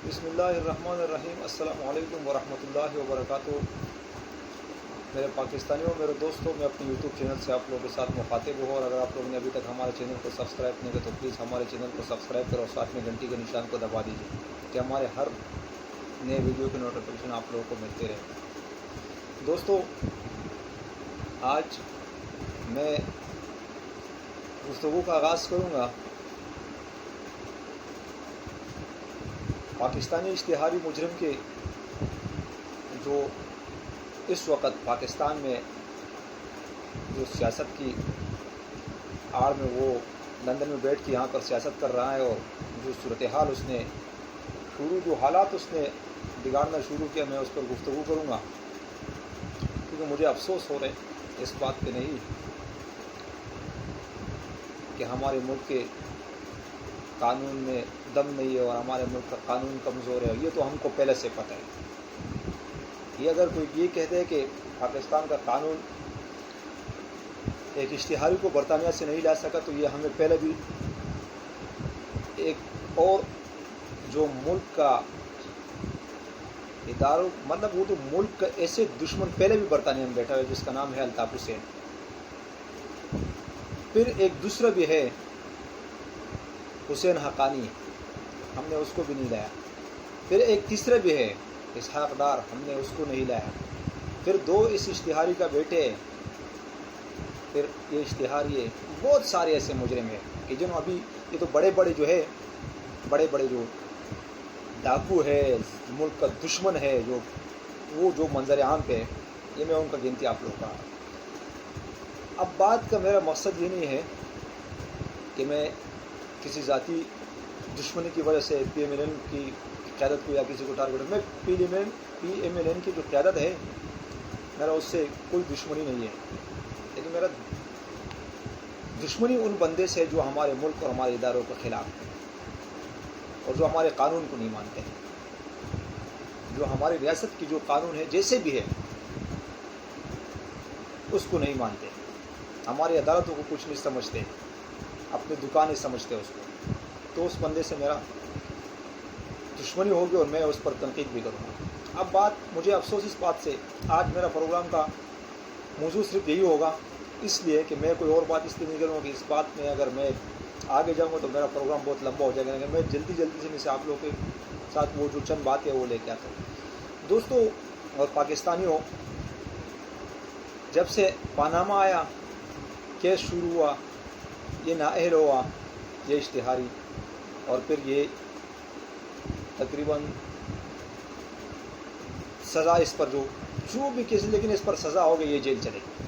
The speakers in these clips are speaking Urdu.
بسم اللہ الرحمن الرحیم۔ السلام علیکم ورحمۃ اللہ وبرکاتہ۔ میرے پاکستانیوں، میرے دوستوں، میں اپنے یوٹیوب چینل سے آپ لوگوں کے ساتھ مخاطب ہوں، اور اگر آپ لوگوں نے ابھی تک ہمارے چینل کو سبسکرائب نہیں کیا تو پلیز ہمارے چینل کو سبسکرائب کرو اور ساتھ میں گھنٹی کے نشان کو دبا دیجیے کہ ہمارے ہر نئے ویڈیو کی نوٹیفیکیشن آپ لوگوں کو ملتے رہے۔ دوستو، آج میں گفتگو کا آغاز کروں گا پاکستانی اشتہاری مجرم کے جو اس وقت پاکستان میں جو سیاست کی آڑ میں وہ لندن میں بیٹھ کے یہاں پر سیاست کر رہا ہے، اور جو صورتحال اس نے جو حالات اس نے بگاڑنا شروع کیا، میں اس پر گفتگو کروں گا، کیونکہ مجھے افسوس ہو رہا ہے اس بات پہ نہیں کہ ہمارے ملک کے قانون میں دم نہیں ہے اور ہمارے ملک کا قانون کمزور ہے۔ یہ تو ہم کو پہلے سے پتہ ہے۔ یہ اگر کوئی یہ کہتے ہے کہ پاکستان کا قانون ایک اشتہاری کو برطانیہ سے نہیں لا سکا، تو یہ ہمیں پہلے بھی ایک اور جو ملک کا اداروں مطلب وہ تو ملک کا ایسے دشمن پہلے بھی برطانیہ میں بیٹھا ہے جس کا نام ہے الطاف حسین۔ پھر ایک دوسرا بھی ہے حسین حقانی، ہم نے اس کو بھی نہیں لایا۔ پھر ایک تیسرا بھی ہے اسحاق ڈار، ہم نے اس کو نہیں لایا۔ پھر دو اس اشتہاری کا بیٹے، پھر یہ اشتہاری ہے، بہت سارے ایسے مجرم ہیں کہ جنہوں ابھی یہ تو بڑے بڑے جو ہے بڑے جو ڈاکو ہے، ملک کا دشمن ہے، وہ جو منظر عام پہ ہے، یہ میں ان کا گنتی آپ لوگ کا۔ اب بات کا میرا مقصد یہ نہیں ہے کہ میں کسی ذاتی دشمنی کی وجہ سے پی ایم ایل این کی قیادت کو یا کسی کو ٹارگیٹ، میں پی ایم ایل این کی جو قیادت ہے میرا اس سے کوئی دشمنی نہیں ہے، لیکن میرا دشمنی ان بندے سے جو ہمارے ملک اور ہمارے اداروں کے خلاف ہیں، اور جو ہمارے قانون کو نہیں مانتے ہیں، جو ہماری ریاست کی جو قانون ہے جیسے بھی ہے اس کو نہیں مانتے، ہماری عدالتوں کو کچھ نہیں سمجھتے، اپنی دکانیں سمجھتے اس کو، تو اس بندے سے میرا دشمنی ہوگی اور میں اس پر تنقید بھی کروں گا۔ اب بات مجھے افسوس اس بات سے، آج میرا پروگرام کا موضوع صرف یہی ہوگا، اس لیے کہ میں کوئی اور بات اس لیے نہیں کروں گا کہ اس بات میں اگر میں آگے جاؤں گا تو میرا پروگرام بہت لمبا ہو جائے گا، لیکن میں جلدی سے میں سے آپ لوگوں کے ساتھ وہ جو چند باتیں وہ لے کے آتا ہوں۔ دوستو اور پاکستانیوں، جب سے پاناما آیا، کیس شروع ہوا، یہ نااہل ہوا یہ اشتہاری، اور پھر یہ تقریباً سزا اس پر جو بھی کیس، لیکن اس پر سزا ہو گئی، یہ جیل چلے گی۔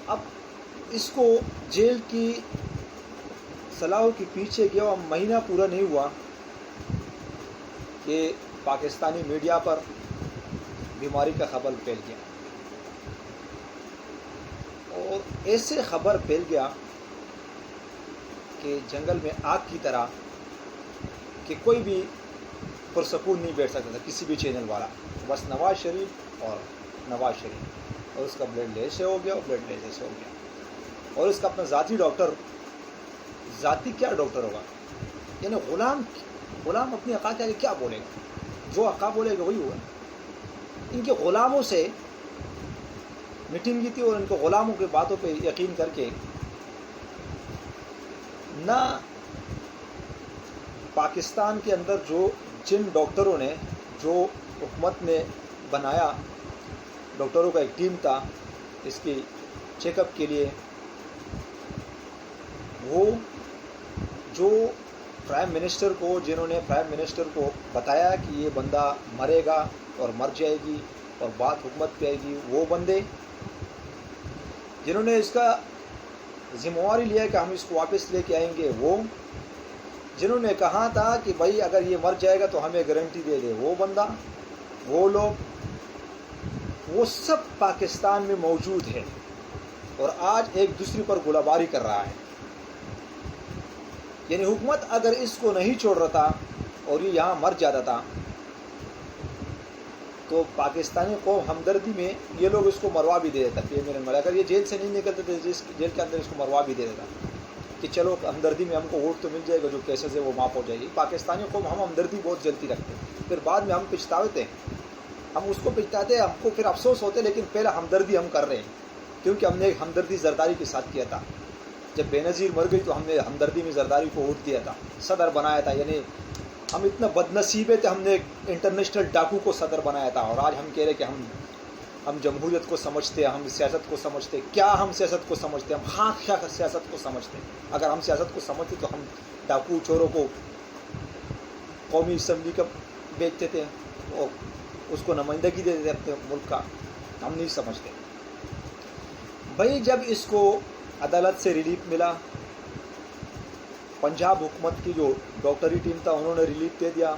اب اس کو جیل کی سلاخوں کے پیچھے گیا، مہینہ پورا نہیں ہوا کہ پاکستانی میڈیا پر بیماری کا خبر پھیل گیا، اور ایسے خبر پھیل گیا کہ جنگل میں آگ کی طرح، کہ کوئی بھی پرسکون نہیں بیٹھ سکتا تھا، کسی بھی چینل والا، بس نواز شریف اور اس کا بلڈ لیس ہو گیا، اور اس کا اپنا ذاتی ڈاکٹر، ذاتی کیا ڈاکٹر ہوگا، یعنی غلام اپنی آقا کے آگے کیا بولے گا، جو آقا بولے گا وہی ہوگا۔ ان کے غلاموں سے میٹنگ کی تھی، اور ان کو غلاموں کی باتوں پہ یقین کر کے نہ پاکستان کے اندر جن ڈاکٹروں نے، جو حکومت نے بنایا، ڈاکٹروں کا ایک ٹیم تھا اس کی چیک اپ کے لیے، وہ جو جنہوں نے پرائم منسٹر کو بتایا کہ یہ بندہ مرے گا اور مر جائے گی اور بات حکومت پہ آئے گی، وہ بندے جنہوں نے اس کا ذمہ داری لیا کہ ہم اس کو واپس لے کے آئیں گے، وہ جنہوں نے کہا تھا کہ بھائی اگر یہ مر جائے گا تو ہمیں گارنٹی دے دے، وہ بندہ، وہ لوگ، وہ سب پاکستان میں موجود ہے، اور آج ایک دوسرے پر گولہ باری کر رہا ہے۔ یعنی حکومت اگر اس کو نہیں چھوڑ رہا تھا اور یہ یہاں مر جاتا تھا تو پاکستانی قوم ہمدردی میں یہ لوگ اس کو مروا بھی دے دیتا، اگر یہ جیل سے نہیں نکلتے تھے، جیل کے اندر اس کو مروا بھی دے دیتا کہ چلو ہمدردی میں ہم کو ووٹ تو مل جائے گا، جو کیسز ہے وہ معاف ہو جائے گی. پاکستانیوں کو ہم ہمدردی بہت جلدی رکھتے ہیں، پھر بعد میں ہم پچھتاتے ہیں، ہم اس کو پچھتاتے ہیں، ہم کو پھر افسوس ہوتے ہیں، لیکن پہلے ہمدردی ہم کر رہے ہیں، کیونکہ ہم نے ہمدردی زرداری کے ساتھ کیا تھا. جب بے نظیر مر گئی تو ہم نے ہمدردی میں زرداری کو ووٹ دیا تھا، صدر بنایا تھا. یعنی ہم اتنا بد نصیب تھے، ہم نے ایک انٹرنیشنل ڈاکو کو صدر بنایا تھا. اور آج ہم کہہ رہے کہ ہم جمہوریت کو سمجھتے ہیں، ہم سیاست کو سمجھتے ہیں. کیا ہم سیاست کو سمجھتے ہیں؟ ہم خاک کیا سیاست کو سمجھتے ہیں. اگر ہم سیاست کو سمجھتے تو ہم ڈاکو چوروں کو قومی اسمبلی کا بیچتے تھے اور اس کو نمائندگی دے دیتے اپنے ملک کا. ہم نہیں سمجھتے. بھائی جب اس کو عدالت سے ریلیف ملا، پنجاب حکومت کی جو ڈاکٹری ٹیم تھا انہوں نے ریلیف دے دیا.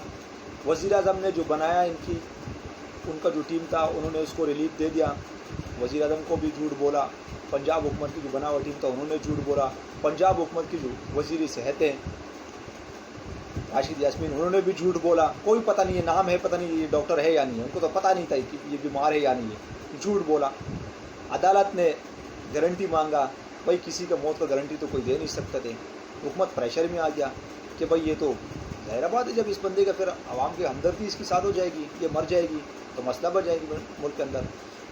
وزیر اعظم نے جو بنایا ان کا جو ٹیم تھا انہوں نے اس کو ریلیف دے دیا. وزیر اعظم کو بھی جھوٹ بولا. پنجاب حکومت کی جو بنا ہوا ٹیم تھا انہوں نے جھوٹ بولا. پنجاب حکومت کی جو وزیر صحت ہیں راشد یاسمین، انہوں نے بھی جھوٹ بولا. کوئی پتہ نہیں ہے، نام ہے پتہ نہیں یہ ڈاکٹر ہے یا نہیں ہے، ان کو تو پتہ نہیں تھا کہ یہ بیمار ہے یا نہیں ہے، جھوٹ بولا. عدالت نے گارنٹی مانگا. بھائی کسی کا موت کا گارنٹی تو کوئی دے نہیں سکتا تھے. حکومت پریشر میں آ گیا کہ بھائی یہ تو ظاہر بات ہے، جب اس بندے کا پھر عوام کی ہمدردی اس کے ساتھ ہو جائے گی، یہ مر جائے گی تو مسئلہ بڑھ جائے گی ملک کے اندر.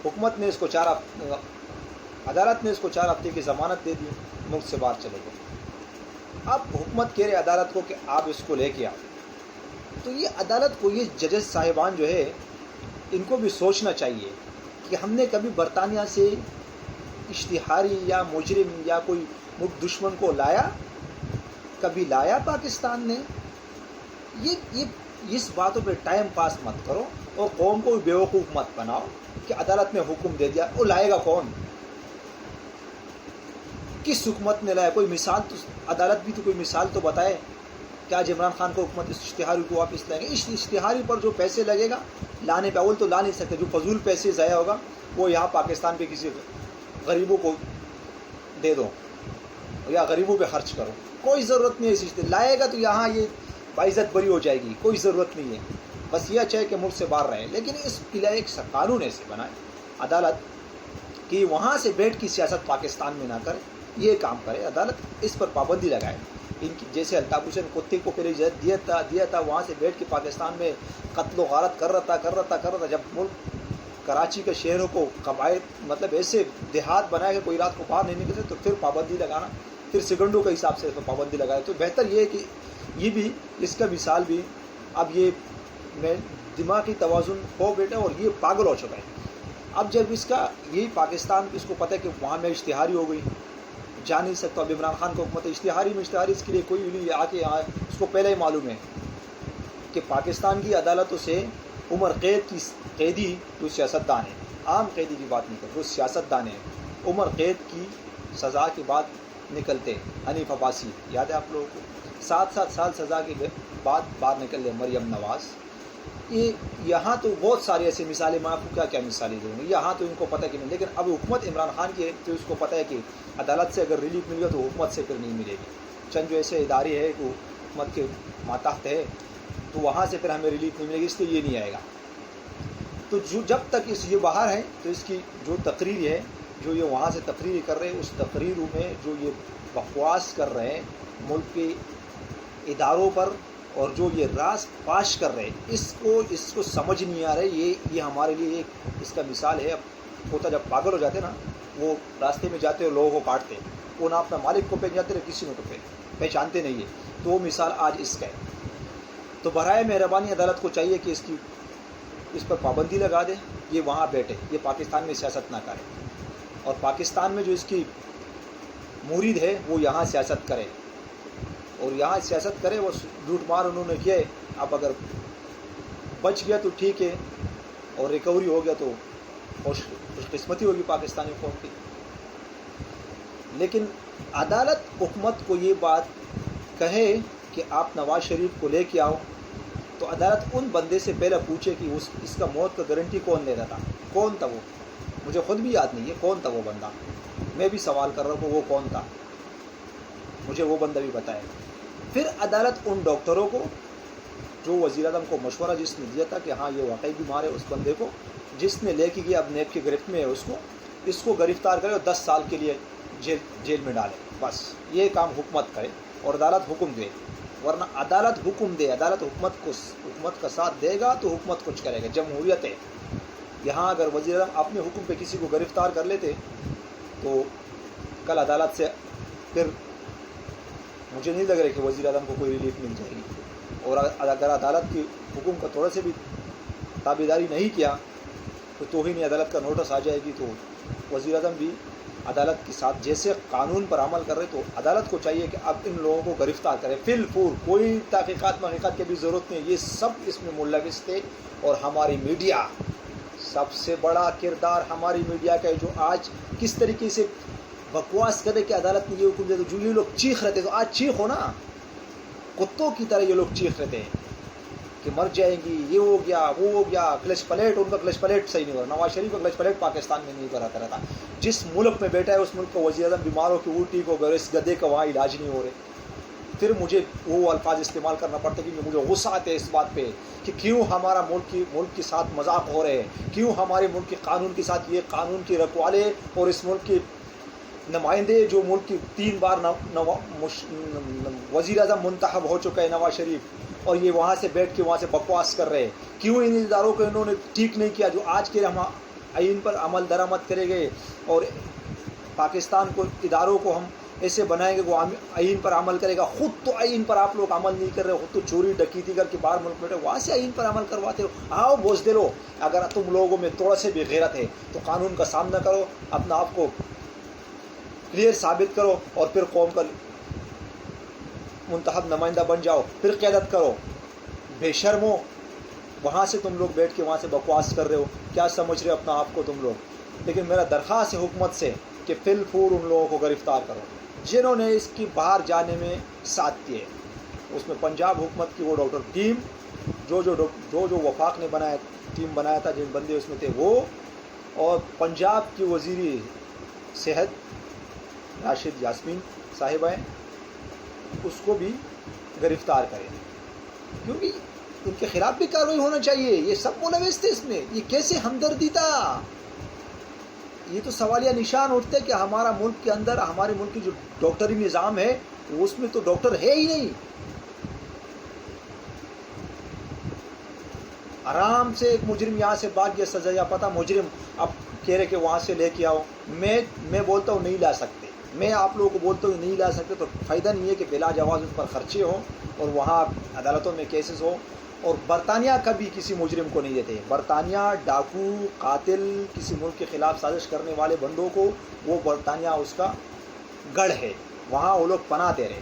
حکومت نے اس کو عدالت نے اس کو 4 ہفتے کی ضمانت دے دی، ملک سے باہر چلے گئے. اب حکومت کہہ رہے عدالت کو کہ آپ اس کو لے کے آؤ. تو یہ عدالت کو، یہ ججز صاحبان جو ہے ان کو بھی سوچنا چاہیے کہ ہم نے کبھی برطانیہ سے اشتہاری یا مجرم یا کوئی ملک دشمن کو لایا؟ کبھی لایا پاکستان نے؟ یہ اس باتوں پہ ٹائم پاس مت کرو اور قوم کو بیوقوف مت بناؤ کہ عدالت نے حکم دے دیا. وہ لائے گا کون؟ کس حکومت نے لایا؟ کوئی مثال تو عدالت بھی تو کوئی مثال تو بتائے کہ آج عمران خان کو حکومت اس اشتہاری کو واپس لائے گا. اس اشتہاری پر جو پیسے لگے گا لانے پہ، اول تو لا نہیں سکتے. جو فضول پیسے ضائع ہوگا وہ یہاں پاکستان پہ کسی غریبوں کو دے دو یا غریبوں پہ خرچ کرو. کوئی ضرورت نہیں ہے اس اشتہار لائے گا تو یہاں یہ باعزت بری ہو جائے گی. کوئی ضرورت نہیں ہے، بس یہ چاہے کہ ملک سے باہر رہے. لیکن اس قلعہ ایک قانون ایسے بنائے عدالت کہ وہاں سے بیٹھ کی سیاست پاکستان میں نہ کرے، یہ کام کرے. عدالت اس پر پابندی لگائے. ان کی جیسے الطاف حسین کتے کو پہلے دیا تھا وہاں سے بیٹھ کے پاکستان میں قتل و غارت کر رہا تھا. جب ملک کراچی کے شہروں کو قبائل مطلب ایسے دیہات بنائے کہ کوئی رات کو باہر نہیں نکلتے، تو پھر پابندی لگانا، پھر سیکنڈوں کے حساب سے پابندی لگائے. تو بہتر یہ ہے کہ یہ بھی اس کا مثال بھی اب یہ میں دماغی توازن ہو بیٹا اور یہ پاگل ہو چکا ہے. اب جب اس کا یہی پاکستان اس کو پتہ ہے کہ وہاں میں اشتہاری ہو گئی، جا نہیں سکتا. اب عمران خان کو حکومت اشتہاری اس کے لیے کوئی نہیں آ کے اس کو پہلے ہی معلوم ہے کہ پاکستان کی عدالتوں سے عمر قید کی قیدی جو سیاستدان ہے، عام قیدی کی بات نہیں کرتے، وہ سیاستدان ہے، عمر قید کی سزا کے بعد نکلتے. حنیف عباسی یاد ہے آپ لوگوں کو؟ 7 سال سزا کے بعد باہر نکل لے. مریم نواز. یہاں تو بہت ساری ایسی مثالیں، میں آپ کو کیا مثالیں دوں گی. یہاں تو ان کو پتہ کہ نہیں، لیکن اب حکومت عمران خان کی ہے تو اس کو پتہ ہے کہ عدالت سے اگر ریلیف مل گیا تو حکومت سے پھر نہیں ملے گی. چند جو ایسے ادارے ہیں کہ حکومت کے ماتحت ہے تو وہاں سے پھر ہمیں ریلیف نہیں ملے گی، اس لیے یہ نہیں آئے گا. تو جب تک یہ باہر ہے تو اس کی جو تقریر ہے، جو یہ وہاں سے تقریر کر رہے ہیں، اس تقریروں میں جو یہ بکواس کر رہے ہیں ملک کے اداروں پر اور جو یہ راز پاش کر رہے ہیں، اس کو سمجھ نہیں آ رہے. یہ ہمارے لیے ایک اس کا مثال ہے. اب ہوتا جب پاگل ہو جاتے نا، وہ راستے میں جاتے اور لوگوں کو کاٹتے، وہ نہ اپنا مالک کو پہچانتے نہ کسی کو پہچانتے نہیں ہے. تو وہ مثال آج اس کا ہے. تو برائے مہربانی عدالت کو چاہیے کہ اس پر پابندی لگا دے. یہ وہاں بیٹھے، یہ پاکستان میں سیاست نہ کرے، اور پاکستان میں جو اس کی مرید ہے وہ یہاں سیاست کرے، اور یہاں سیاست کرے. وہ لوٹ مار انہوں نے کیا ہے، اب اگر بچ گیا تو ٹھیک ہے اور ریکوری ہو گیا تو خوش قسمتی ہوگی پاکستانی قوم کی. لیکن عدالت حکومت کو یہ بات کہے کہ آپ نواز شریف کو لے کے آؤ، تو عدالت ان بندے سے پہلے پوچھے کہ اس کا موت کا گارنٹی کون لے رہا تھا، کون تھا وہ. مجھے خود بھی یاد نہیں ہے کون تھا وہ بندہ. میں بھی سوال کر رہا ہوں وہ کون تھا، مجھے وہ بندہ بھی بتائے. پھر عدالت ان ڈاکٹروں کو جو وزیر اعظم کو مشورہ جس نے دیا تھا کہ ہاں یہ واقعی بیمار ہے، اس بندے کو جس نے لے کے گیا اب نیب کی گرفت میں ہے، اس کو گرفتار کرے اور 10 سال کے لیے جیل میں ڈالے. بس یہ کام حکومت کرے اور عدالت حکم دے، ورنہ عدالت حکم دے، عدالت حکومت کا ساتھ دے گا تو حکومت کچھ کرے گا۔ جمہوریت ہے یہاں، اگر وزیر اعظم اپنے حکم پہ کسی کو گرفتار کر لیتے تو کل عدالت سے پھر مجھے نہیں لگ رہا کہ وزیر اعظم کو کوئی ریلیف مل جائے گی، اور اگر عدالت کی حکم کا تھوڑا سے بھی تابعداری نہیں کیا تو توہین عدالت کا نوٹس آ جائے گی۔ تو وزیر اعظم بھی عدالت کے ساتھ جیسے قانون پر عمل کر رہے، تو عدالت کو چاہیے کہ اب ان لوگوں کو گرفتار کرے فی الفور، کوئی تحقیقات محقیقات کی بھی ضرورت نہیں، یہ سب اس میں ملوث تھے۔ اور ہماری میڈیا، سب سے بڑا کردار ہماری میڈیا کا ہے، جو آج کس طریقے سے بکواس کرے کہ عدالت نے یہ حکم دیا، تو جو یہ لوگ چیخ رہے تھے، تو آج چیخو نا، کتوں کی طرح یہ لوگ چیخ رہے تھے کہ مر جائیں گی، یہ ہو گیا وہ ہو گیا، کلچ پلیٹ، ان کا کلچ پلیٹ صحیح نہیں ہو رہا، نواز شریف کا کلچ پلیٹ پاکستان میں نہیں کراتا رہتا، جس ملک میں بیٹھا ہے اس ملک کا وزیر اعظم بیمار ہو کہ وہ ٹھیک ہو گئے، اس گدے کا وہاں علاج نہیں ہو رہے، پھر مجھے وہ الفاظ استعمال کرنا پڑتا ہے کہ مجھے غصہ آتے ہے اس بات پہ کہ کیوں ہمارا ملک کے ساتھ مذاق ہو رہے ہیں، کیوں ہمارے ملک کے قانون کے ساتھ یہ قانون کی رکھوالے اور اس ملک کے نمائندے، جو ملک کی 3 بار وزیر اعظم منتخب ہو چکا ہے نواز شریف، اور یہ وہاں سے بیٹھ کے وہاں سے بکواس کر رہے ہیں، کیوں ان اداروں کو انہوں نے ٹھیک نہیں کیا جو آج کے آئین پر عمل درآمد کرے گئے، اور پاکستان کو اداروں کو ہم ایسے بنائیں گے وہ آئین پر عمل کرے گا، خود تو آئین پر آپ لوگ عمل نہیں کر رہے، خود تو چوری ڈکیتی کر کے باہر ملک بیٹھے، وہاں سے آئین پر عمل کرواتے ہو، آؤ بوجھ دے لو، اگر تم لوگوں میں تھوڑا سے بھی غیرت ہے تو قانون کا سامنا کرو، اپنا آپ کو کلیئر ثابت کرو، اور پھر قوم کا منتخب نمائندہ بن جاؤ، پھر قیادت کرو۔ بے شرمو، وہاں سے تم لوگ بیٹھ کے وہاں سے بکواس کر رہے ہو، کیا سمجھ رہے ہو اپنا آپ کو تم لوگ؟ لیکن میرا درخواست ہے حکومت سے کہ فی الفور ان لوگوں کو گرفتار کرو جنہوں نے اس کی باہر جانے میں ساتھ دیے، اس میں پنجاب حکومت کی وہ ڈاکٹر ٹیم جو وفاق نے بنایا تھا، جن بندے اس میں تھے وہ، اور پنجاب کی وزیری صحت راشد یاسمین صاحبہ ہیں، اس کو بھی گرفتار کریں، کیونکہ ان کے خلاف بھی کارروائی ہونا چاہیے، یہ سب ملوث تھے اس میں، یہ کیسے ہمدردی تھا؟ یہ تو سوالیہ نشان اٹھتے کہ ہمارا ملک کے اندر، ہمارے ملک کی جو ڈاکٹری نظام ہے اس میں تو ڈاکٹر ہے ہی نہیں۔ آرام سے ایک مجرم یہاں سے بھاگ گیا، سزا یا پتہ مجرم اب کہہ رہے کہ وہاں سے لے کے آؤ، میں بولتا ہوں نہیں لا سکتے، میں آپ لوگوں کو بولتا ہوں نہیں لا سکتے، تو فائدہ نہیں ہے کہ بلا جواز ان پر خرچے ہوں اور وہاں عدالتوں میں کیسز ہوں۔ اور برطانیہ کبھی کسی مجرم کو نہیں دیتے، برطانیہ ڈاکو، قاتل، کسی ملک کے خلاف سازش کرنے والے بندوں کو، وہ برطانیہ اس کا گڑھ ہے، وہاں وہ لوگ پناہ دے رہے،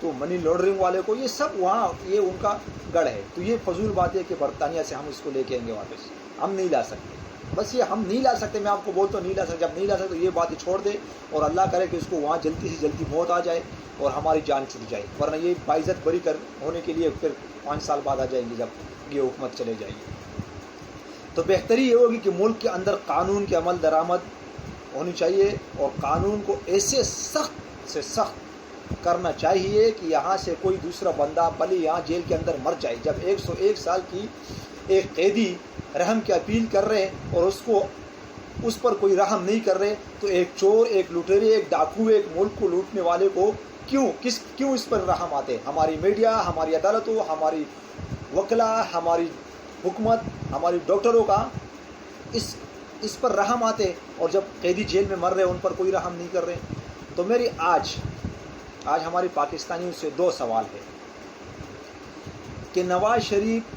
تو منی لانڈرنگ والے کو یہ سب وہاں یہ ان کا گڑھ ہے۔ تو یہ فضول بات ہے کہ برطانیہ سے ہم اس کو لے کے آئیں گے واپس، ہم نہیں لا سکتے، بس یہ ہم نہیں لا سکتے، میں آپ کو بولتا ہوں نہیں لا سکتے، جب نہیں لا سکتے تو یہ باتیں چھوڑ دے، اور اللہ کرے کہ اس کو وہاں جلدی سے جلدی موت آ جائے اور ہماری جان چھوٹ جائے، ورنہ یہ باعزت بری ہونے کے لیے پھر 5 سال بعد آ جائیں گے جب یہ حکومت چلے جائے گی۔ تو بہتری یہ ہوگی کہ ملک کے اندر قانون کی عمل درآمد ہونی چاہیے، اور قانون کو ایسے سخت سے سخت کرنا چاہیے کہ یہاں سے کوئی دوسرا بندہ بھلے یہاں جیل کے اندر مر جائے، جب 101 سال کی ایک قیدی رحم کی اپیل کر رہے ہیں اور اس پر کوئی رحم نہیں کر رہے، تو ایک چور، ایک لٹیرے، ایک ڈاکو، ایک ملک کو لوٹنے والے کو کیوں اس پر رحم آتے؟ ہماری میڈیا، ہماری عدالتوں، ہماری وکلا، ہماری حکومت، ہماری ڈاکٹروں کا اس پر رحم آتے، اور جب قیدی جیل میں مر رہے ان پر کوئی رحم نہیں کر رہے۔ تو میری آج ہماری پاکستانیوں سے 2 سوال ہے کہ نواز شریف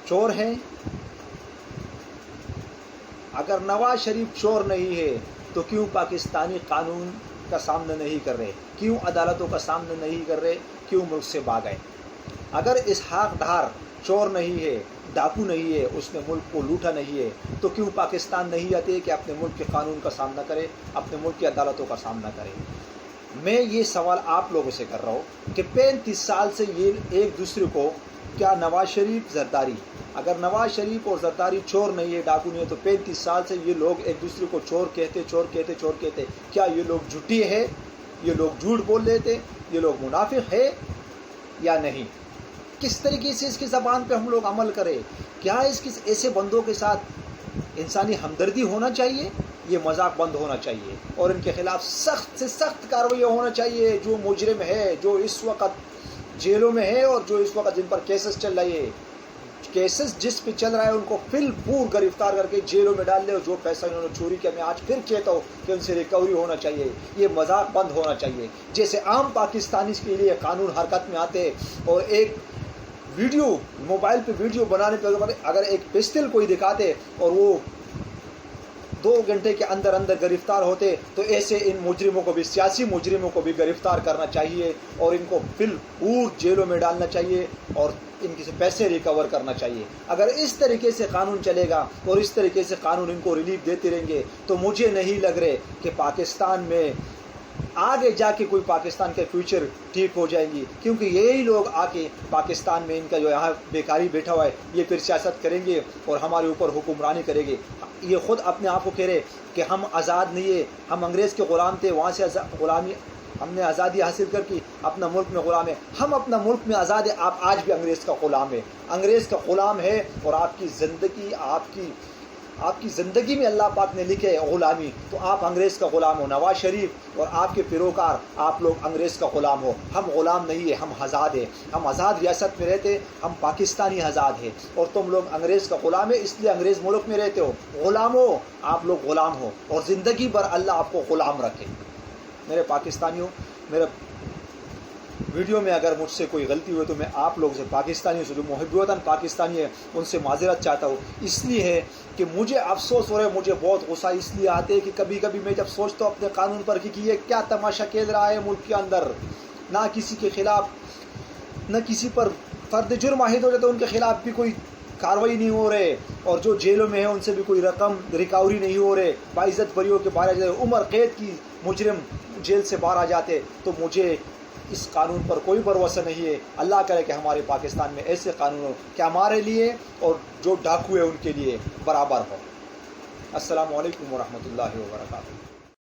چور ہیں؟ اگر نواز شریف چور نہیں ہے تو کیوں پاکستانی قانون کا سامنا نہیں کر رہے، کیوں عدالتوں کا سامنا نہیں کر رہے، کیوں ملک سے بھاگ گئے؟ اگر اسحاق ڈار چور نہیں ہے، ڈاکو نہیں ہے، اس نے ملک کو لوٹا نہیں ہے، تو کیوں پاکستان نہیں آتے کہ اپنے ملک کے قانون کا سامنا کرے، اپنے ملک کی عدالتوں کا سامنا کرے؟ میں یہ سوال آپ لوگوں سے کر رہا ہوں کہ 35 سال سے یہ ایک دوسرے کو، کیا نواز شریف زرداری، اگر نواز شریف اور زرداری چور نہیں ہے، ڈاکو نہیں ہے، تو 35 سال سے یہ لوگ ایک دوسرے کو چور کہتے، کیا یہ لوگ جھوٹے ہیں؟ یہ لوگ جھوٹ بول لیتے؟ یہ لوگ منافق ہے یا نہیں؟ کس طریقے سے اس کی زبان پہ ہم لوگ عمل کریں؟ کیا ایسے بندوں کے ساتھ انسانی ہمدردی ہونا چاہیے یہ مذاق بند ہونا چاہیے اور ان کے خلاف سخت سے سخت کارروائی ہونا چاہیے. جو مجرم ہے، جو اس وقت جیلوں میں ہے اور جو اس وقت جن پر کیسز چل رہے ہیں، کیسز جس پہ چل رہا ہے ان کو فل گرفتار کر کے جیلوں میں ڈال لے. اور جو پیسہ انہوں نے چوری کیا، میں آج پھر کہتا ہوں کہ ان سے ریکوری ہونا چاہیے. یہ مذاق بند ہونا چاہیے. جیسے عام پاکستانی کے لیے قانون حرکت میں آتے اور ایک ویڈیو موبائل پہ ویڈیو بنانے پہ اگر ایک پسٹل کوئی دکھاتے اور وہ 2 گھنٹے کے اندر گرفتار ہوتے، تو ایسے ان مجرموں کو بھی، سیاسی مجرموں کو بھی گرفتار کرنا چاہیے اور ان کو جیلوں میں ڈالنا چاہیے اور ان سے پیسے ریکور کرنا چاہیے. اگر اس طریقے سے قانون چلے گا اور اس طریقے سے قانون ان کو ریلیف دیتے رہیں گے تو مجھے نہیں لگ رہے کہ پاکستان میں آگے جا کے کوئی پاکستان کے فیوچر ٹھیک ہو جائیں گی. کیونکہ یہی لوگ آ کے پاکستان میں ان کا جو یہاں بیکاری بیٹھا ہوا ہے یہ پھر سیاست کریں گے اور ہمارے اوپر حکمرانی کریں گے. یہ خود اپنے آپ کو کہہ رہے کہ ہم آزاد نہیں ہے، ہم انگریز کے غلام تھے، وہاں سے غلامی ہم نے آزادی حاصل کر کی، اپنا ملک میں غلام ہے. ہم اپنا ملک میں آزاد ہے، آپ آج بھی انگریز کا غلام ہے. انگریز کا غلام ہے اور آپ کی زندگی میں اللہ پاک نے لکھے غلامی، تو آپ انگریز کا غلام ہو. نواز شریف اور آپ کے پیروکار آپ لوگ انگریز کا غلام ہو. ہم غلام نہیں ہے، ہم آزاد ہیں. ہم آزاد ریاست میں رہتے، ہم پاکستانی آزاد ہیں اور تم لوگ انگریز کا غلام ہے، اس لیے انگریز ملک میں رہتے ہو. غلام ہو، آپ لوگ غلام ہو اور زندگی بھر اللہ آپ کو غلام رکھے. میرے پاکستانیوں، میرے ویڈیو میں اگر مجھ سے کوئی غلطی ہوئی تو میں آپ لوگ سے، پاکستانیوں سے جو محب وطن پاکستانی ہے، ان سے معذرت چاہتا ہوں. اس لیے ہے کہ مجھے افسوس ہو رہا ہے، مجھے بہت غصہ اس لیے آتے ہے کہ کبھی کبھی میں جب سوچتا ہوں اپنے قانون پر کہ یہ کیا تماشا کھیل رہا ہے ملک کے اندر، نہ کسی کے خلاف، نہ کسی پر فرد جرم عائد ہو جاتا ہے ان کے خلاف بھی کوئی کارروائی نہیں ہو رہے، اور جو جیلوں میں ہیں ان سے بھی کوئی رقم ریکوری نہیں ہو رہے، باعزت بریوں کے باہر آ جاتے، عمر قید کی مجرم جیل سے باہر آ جاتے. تو مجھے اس قانون پر کوئی بھروسہ نہیں ہے. اللہ کرے کہ ہمارے پاکستان میں ایسے قانون ہو کہ ہمارے لیے اور جو ڈاکو ہیں ان کے لیے برابر ہو. السلام علیکم ورحمۃ اللہ وبرکاتہ.